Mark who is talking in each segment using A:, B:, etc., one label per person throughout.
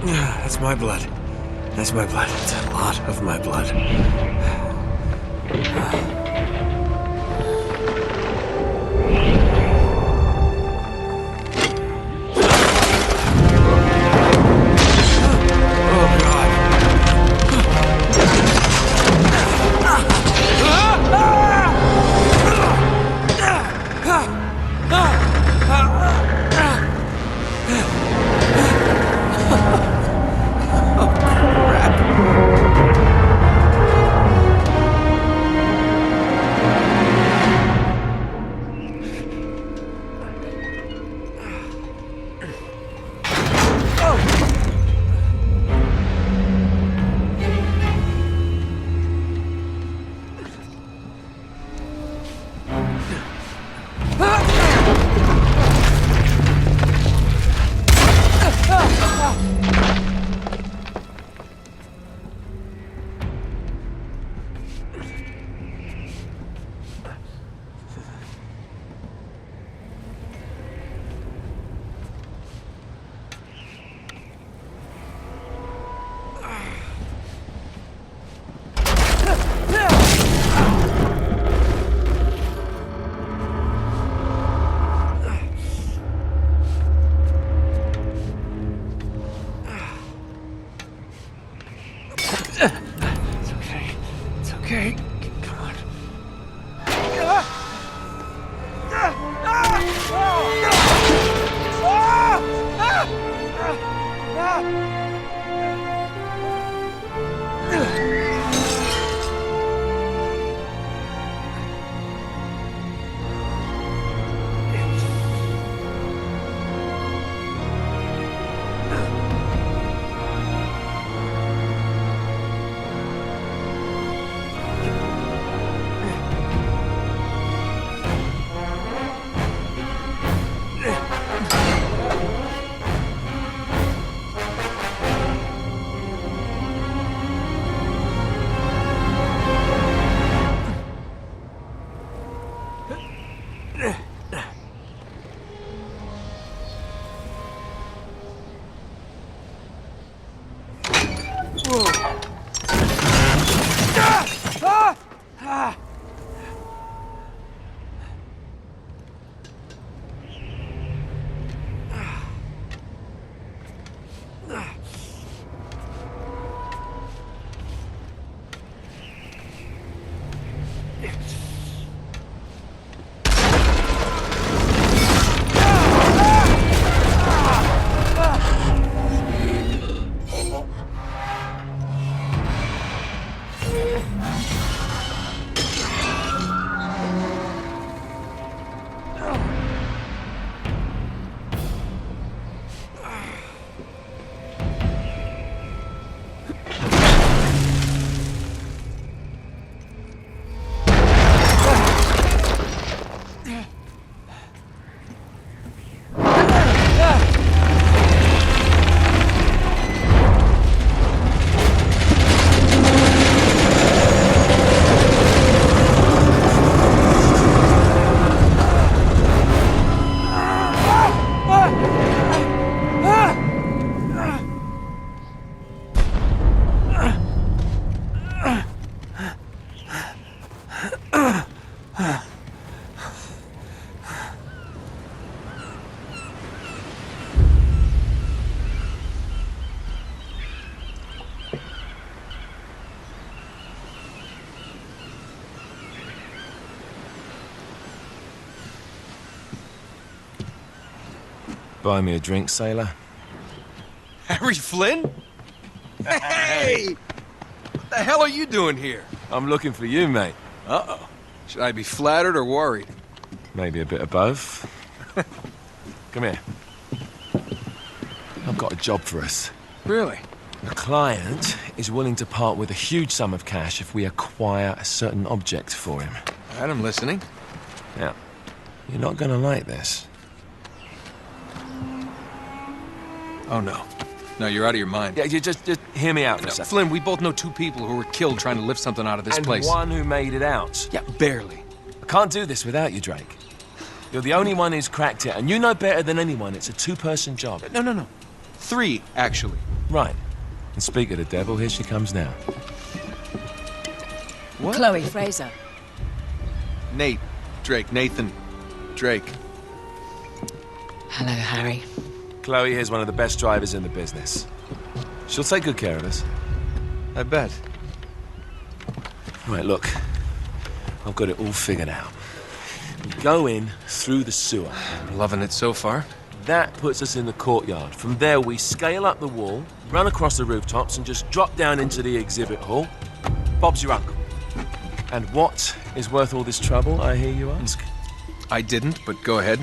A: That's my blood. That's my blood. It's a lot of my blood. Okay, come on.
B: Buy me a drink, sailor?
C: Harry Flynn? Hey! What the hell are you doing here?
B: I'm looking for you, mate.
C: Uh-oh. Should I be flattered or worried?
B: Maybe a bit of both. Come here. I've got a job for us.
C: Really?
B: The client is willing to part with a huge sum of cash if we acquire a certain object for him.
C: All right, I'm listening.
B: Now, you're not gonna like this.
C: Oh, no. No, you're out of your mind.
B: Yeah, you just hear me out for a
C: No,
B: second.
C: Flynn, we both know two people who were killed trying to lift something out of this place.
B: And one who made it out.
C: Yeah, barely.
B: I can't do this without you, Drake. You're the only one who's cracked it, and you know better than anyone it's a two-person job.
C: No. 3, actually.
B: Right. And speak of the devil, here she comes now.
C: What?
D: Chloe Fraser.
C: Nate. Drake. Nathan. Drake.
D: Hello, Harry.
B: Chloe here's one of the best drivers in the business. She'll take good care of us.
C: I bet.
B: Right, look. I've got it all figured out. We go in through the sewer.
C: I'm loving it so far.
B: That puts us in the courtyard. From there, we scale up the wall, run across the rooftops, and just drop down into the exhibit hall. Bob's your uncle. And what is worth all this trouble, I hear you ask?
C: I didn't, but go ahead.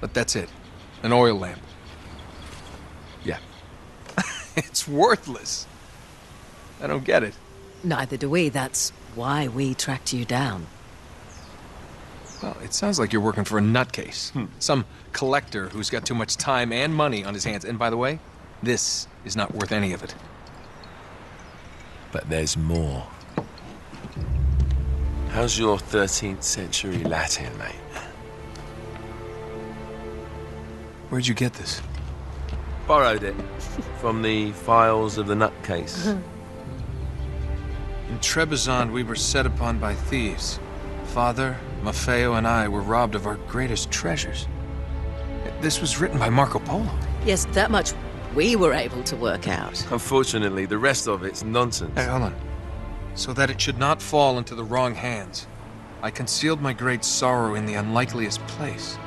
C: But that's it. An oil lamp.
B: Yeah.
C: It's worthless. I don't get it.
D: Neither do we. That's why we tracked you down.
C: Well, it sounds like you're working for a nutcase. Some collector who's got too much time and money on his hands. And by the way, this is not worth any of it.
B: But there's more. How's your 13th century Latin, mate?
C: Where'd you get this?
B: Borrowed it from the files of the nutcase.
C: In Trebizond, we were set upon by thieves. Father, Maffeo, and I were robbed of our greatest treasures. This was written by Marco Polo.
D: Yes, that much we were able to work out.
B: Unfortunately, the rest of it's nonsense.
C: Hey, hold on. So that it should not fall into the wrong hands, I concealed my great sorrow in the unlikeliest place.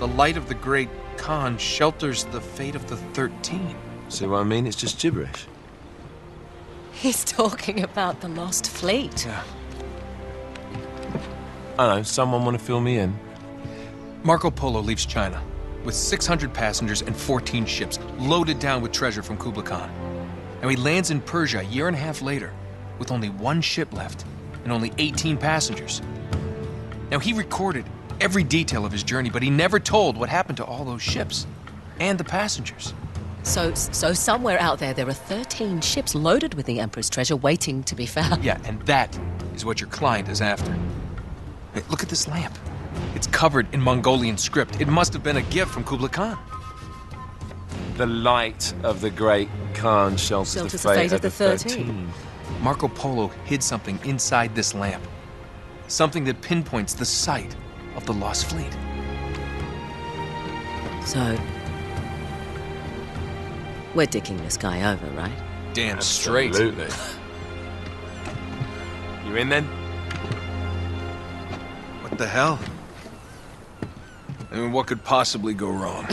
C: The light of the great Khan shelters the fate of the 13.
B: See what I mean? It's just gibberish.
D: He's talking about the lost fleet.
C: Yeah.
B: I know, someone want to fill me in?
C: Marco Polo leaves China with 600 passengers and 14 ships loaded down with treasure from Kublai Khan. And he lands in Persia a year and a half later with only one ship left and only 18 passengers. Now, he recorded every detail of his journey, but he never told what happened to all those ships and the passengers.
D: So somewhere out there are 13 ships loaded with the Emperor's treasure waiting to be found.
C: Yeah, and that is what your client is after. Hey, look at this lamp. It's covered in Mongolian script. It must have been a gift from Kublai Khan.
B: The light of the great Khan shelters the fate of the 13.
C: Marco Polo hid something inside this lamp. Something that pinpoints the site of the lost fleet.
D: So, we're dicking this guy over, right?
C: Damn straight.
B: Absolutely. You in then?
C: What the hell? I mean, what could possibly go wrong?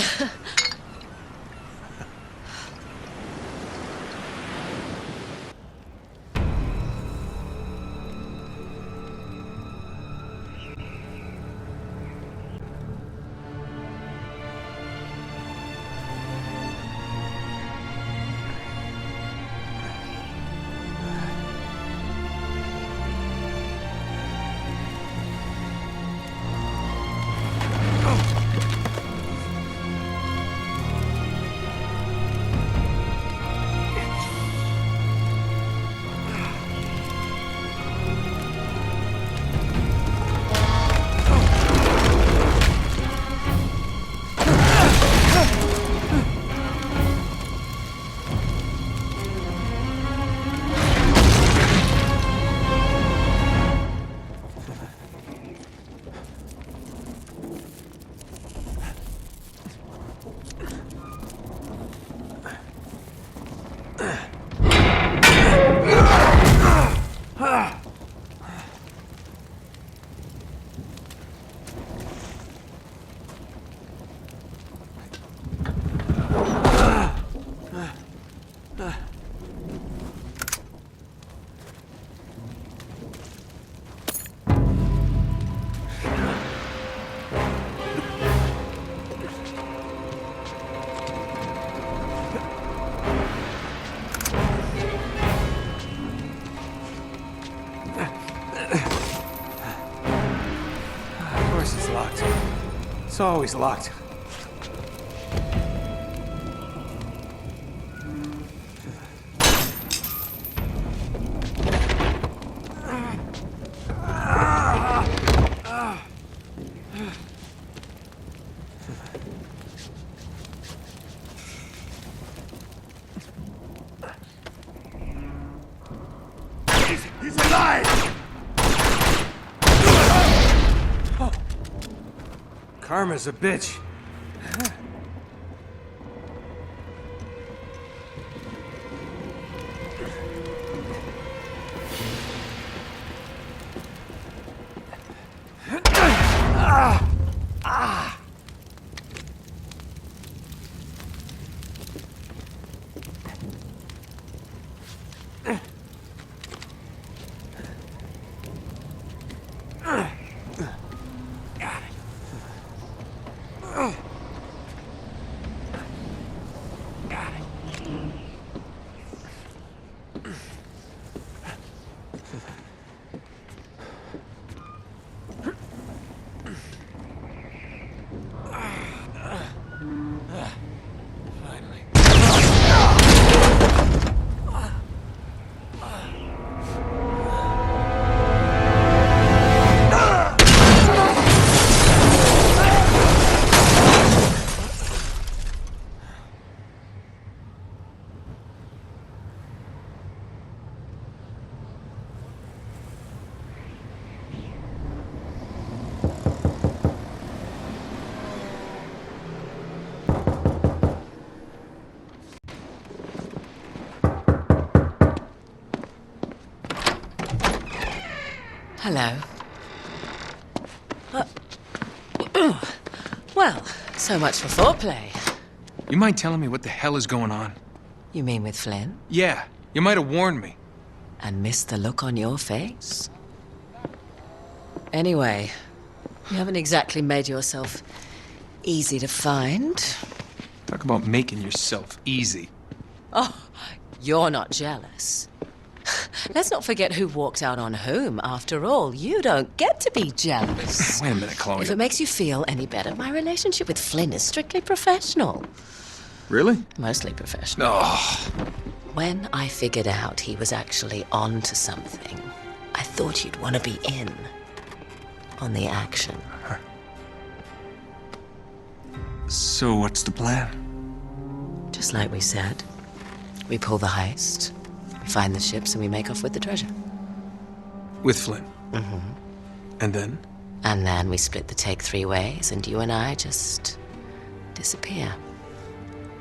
A: It's always locked. crazy! He's alive! Karma's a bitch.
D: Hello. Well, so much for foreplay.
C: You mind telling me what the hell is going on?
D: You mean with Flynn?
C: Yeah, you might have warned me.
D: And missed the look on your face? Anyway, you haven't exactly made yourself easy to find.
C: Talk about making yourself easy.
D: Oh, you're not jealous. Let's not forget who walked out on whom. After all, you don't get to be jealous.
C: Wait a minute, Chloe.
D: If it makes you feel any better, my relationship with Flynn is strictly professional.
C: Really?
D: Mostly professional.
C: Oh,
D: When I figured out he was actually on to something, I thought you'd want to be in on the action.
C: so what's the plan?
D: Just like we said. We pull the heist, we find the ships, and we make off with the treasure.
C: With Flynn?
D: Mm-hmm.
C: And then?
D: And then we split the take 3 ways, and you and I just disappear.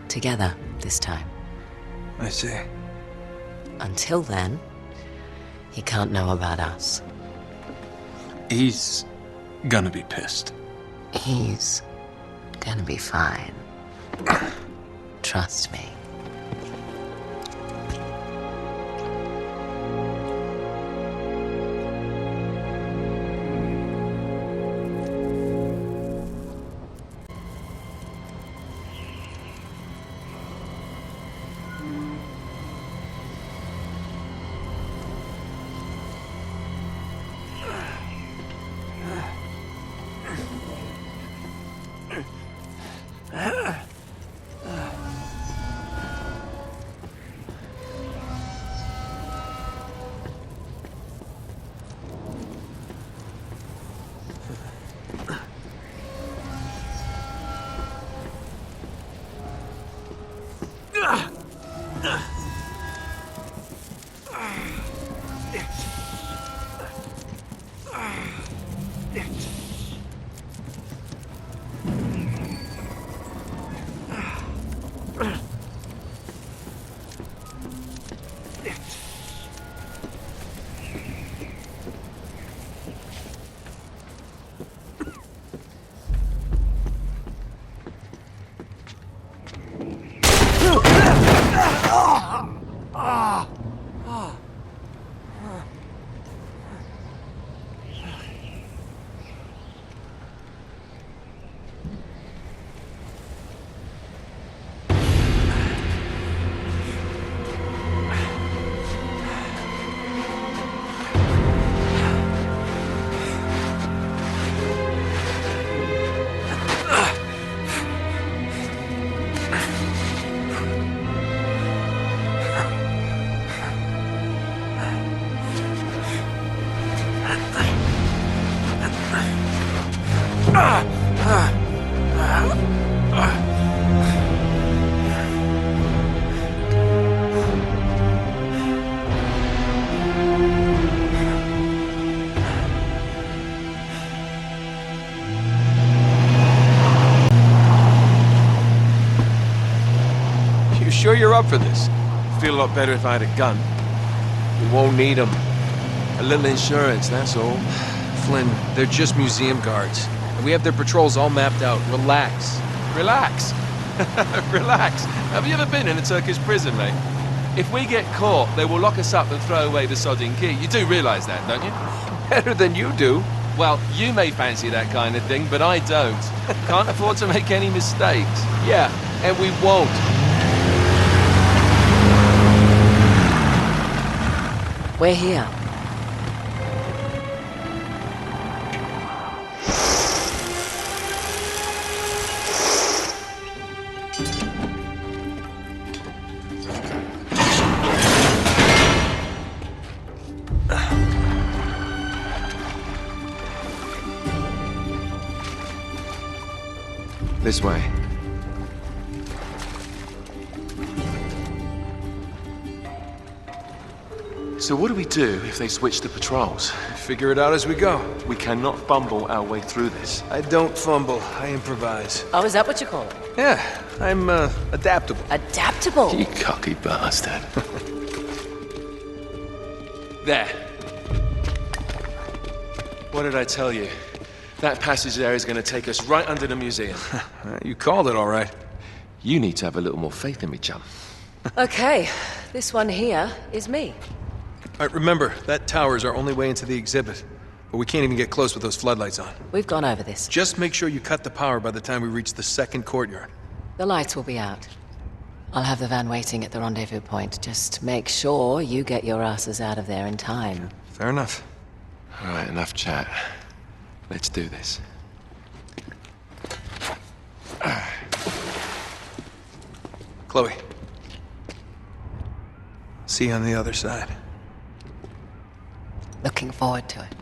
D: Together, this time.
C: I see.
D: Until then, he can't know about us.
C: He's gonna be pissed.
D: He's gonna be fine. Trust me.
C: sure you're up for this?
B: Feel a lot better if I had a gun. We won't need them. A little insurance, that's all.
C: Flynn, they're just museum guards. And we have their patrols all mapped out. Relax.
B: Relax. Relax. Have you ever been in a Turkish prison, mate? If we get caught, they will lock us up and throw away the sodding key. You do realise that, don't you?
C: Better than you do.
B: Well, you may fancy that kind of thing, but I don't. Can't afford to make any mistakes.
C: Yeah, and we won't.
D: We're here.
B: This way. So what do we do if they switch the patrols?
C: Figure it out as we go.
B: We cannot fumble our way through this.
C: I don't fumble, I improvise.
D: Oh, is that what you call it?
C: Yeah, I'm adaptable.
D: Adaptable.
B: You cocky bastard. There. What did I tell you? That passage there is going to take us right under the museum.
C: You called it all right.
B: You need to have a little more faith in me, chum.
D: Okay, this one here is me.
C: All right, remember, that tower is our only way into the exhibit. But we can't even get close with those floodlights on.
D: We've gone over this.
C: Just make sure you cut the power by the time we reach the second courtyard.
D: The lights will be out. I'll have the van waiting at the rendezvous point. Just make sure you get your asses out of there in time.
C: Fair enough.
B: All right, enough chat. Let's do this.
C: Chloe. See you on the other side.
D: Looking forward to it.